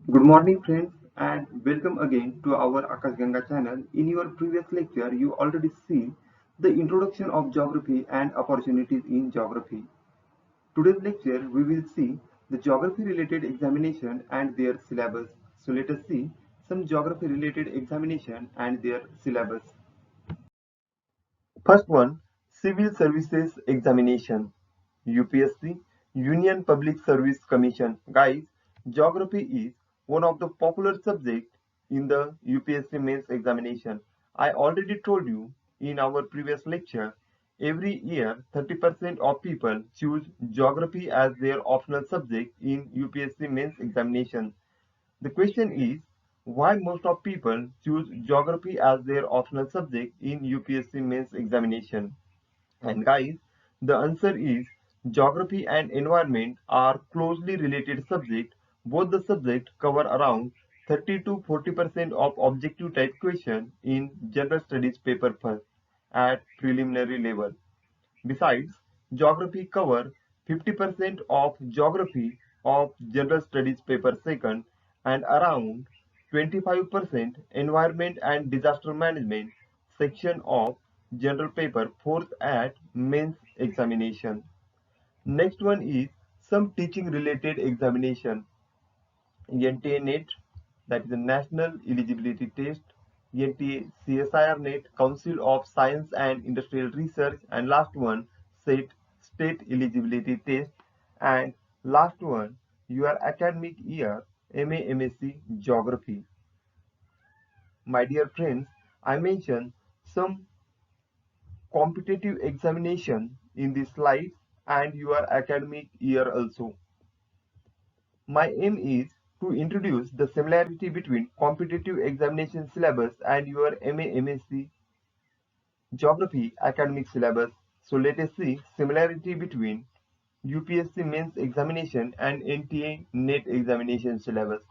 Good morning, friends, and welcome again to our Akash Ganga channel. In your previous lecture, you already see the introduction of geography and opportunities in geography. Today's lecture, we will see the geography related examination and their syllabus. So let us see some geography related examination and their syllabus. First one, Civil Services Examination. UPSC, Union Public Service Commission. Guys, geography is one of the popular subjects in the UPSC mains examination. I already told you in our previous lecture, every year 30% of people choose geography as their optional subject in UPSC mains examination. The question is, why most of people choose geography as their optional subject in UPSC mains examination? And guys, the answer is geography and environment are closely related subjects. Both the subjects cover around 30 to 40% of objective type question in general studies paper first at preliminary level. Besides, geography cover 50% of geography of general studies paper second and around 25% environment and disaster management section of general paper fourth at mains examination. Next one is some teaching related examination. NTA NET, that is the National Eligibility Test, NTA CSIR NET, Council of Science and Industrial Research, and last one, SET, State Eligibility Test, and last one, your academic year, MA MSc Geography. My dear friends, I mentioned some competitive examination in this slide and your academic year also. My aim is to introduce the similarity between competitive examination syllabus and your MA/MSc Geography academic syllabus. So let us see similarity between UPSC mains examination and NTA NET examination syllabus.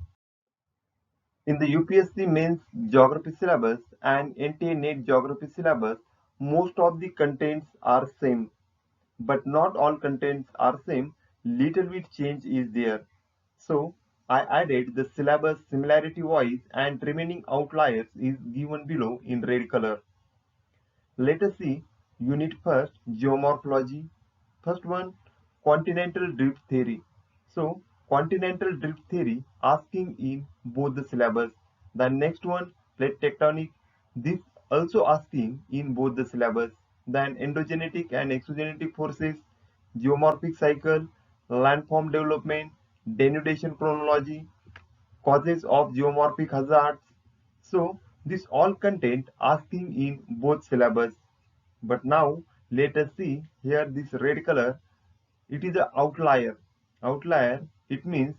In the UPSC mains geography syllabus and NTA NET geography syllabus, most of the contents are same, but not all contents are same. Little bit change is there. So I added the syllabus similarity wise and remaining outliers is given below in red color. Let us see unit first, geomorphology. First one, continental drift theory. So continental drift theory asking in both the syllabus. The next one, plate tectonic. This also asking in both the syllabus. Then endogenetic and exogenetic forces, geomorphic cycle, landform development, denudation chronology, causes of geomorphic hazards. So this all content asking in both syllabus. But now let us see here this red color. It is an outlier. Outlier, it means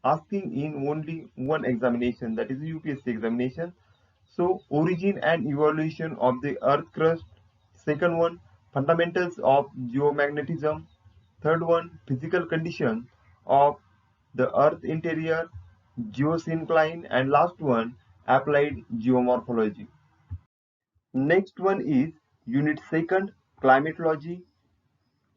asking in only one examination, that is UPSC examination. So origin and evolution of the earth crust. Second one, fundamentals of geomagnetism. Third one, physical condition of the earth interior, geosyncline, and last one, applied geomorphology. Next one is unit second, climatology.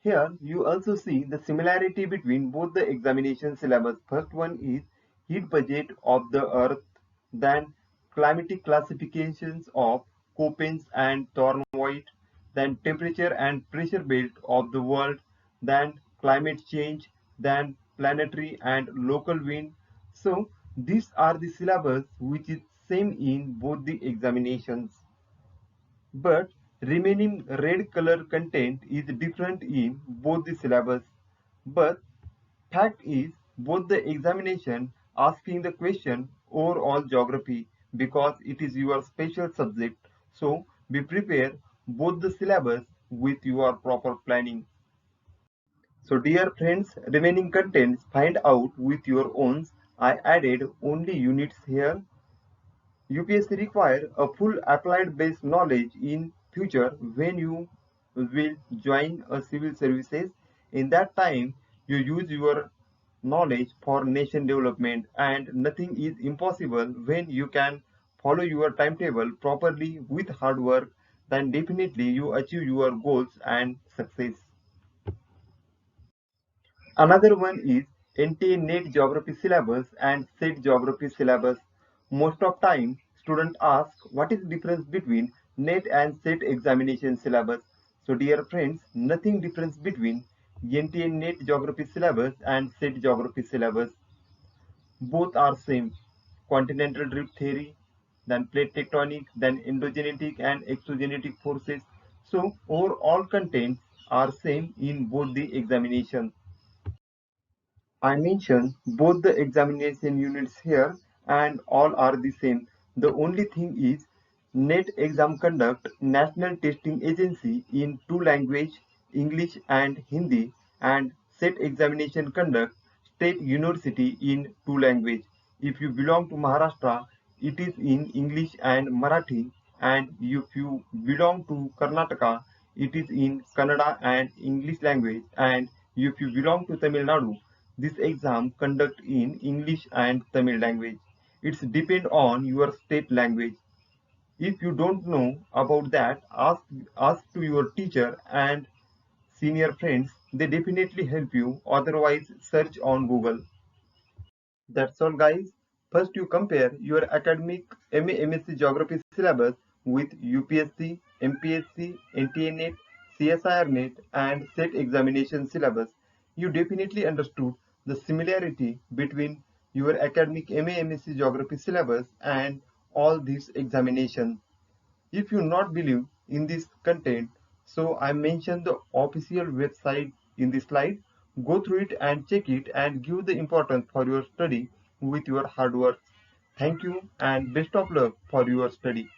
Here you also see the similarity between both the examination syllabus. First one is heat budget of the earth, then climatic classifications of Köppens and Thornvoigt, then temperature and pressure belt of the world, then climate change, then planetary and local wind. So these are the syllabus which is same in both the examinations, but remaining red color content is different in both the syllabus. But fact is both the examination asking the question overall geography because it is your special subject. So be prepared both the syllabus with your proper planning. So dear friends, remaining contents find out with your own. I added only units here. UPSC require a full applied based knowledge in future when you will join a civil services. In that time, you use your knowledge for nation development and nothing is impossible when you can follow your timetable properly with hard work, then definitely you achieve your goals and success. Another one is NTA NET geography syllabus and SET geography syllabus. Most of time, students ask what is the difference between NET and SET examination syllabus. So dear friends, nothing difference between NTA NET geography syllabus and SET geography syllabus. Both are same. Continental drift theory, then plate tectonics, then endogenetic and exogenetic forces. So overall contents are same in both the examination. I mentioned both the examination units here and all are the same. The only thing is NET exam conduct National Testing Agency in two language, English and Hindi, and SET examination conduct State University in two language. If you belong to Maharashtra, it is in English and Marathi, and if you belong to Karnataka, it is in Kannada and English language, and if you belong to Tamil Nadu, this exam conduct in English and Tamil language. It's depend on your state language. If you don't know about that, ask to your teacher and senior friends. They definitely help you. Otherwise, search on Google. That's all guys. First you compare your academic MA/MSc Geography syllabus with UPSC, MPSC, NTA NET, CSIR NET and SET examination syllabus. You definitely understood the similarity between your academic MA/MSc Geography syllabus and all these examinations. If you not believe in this content, so I mentioned the official website in the slide. Go through it and check it and give the importance for your study with your hard work. Thank you and best of luck for your study.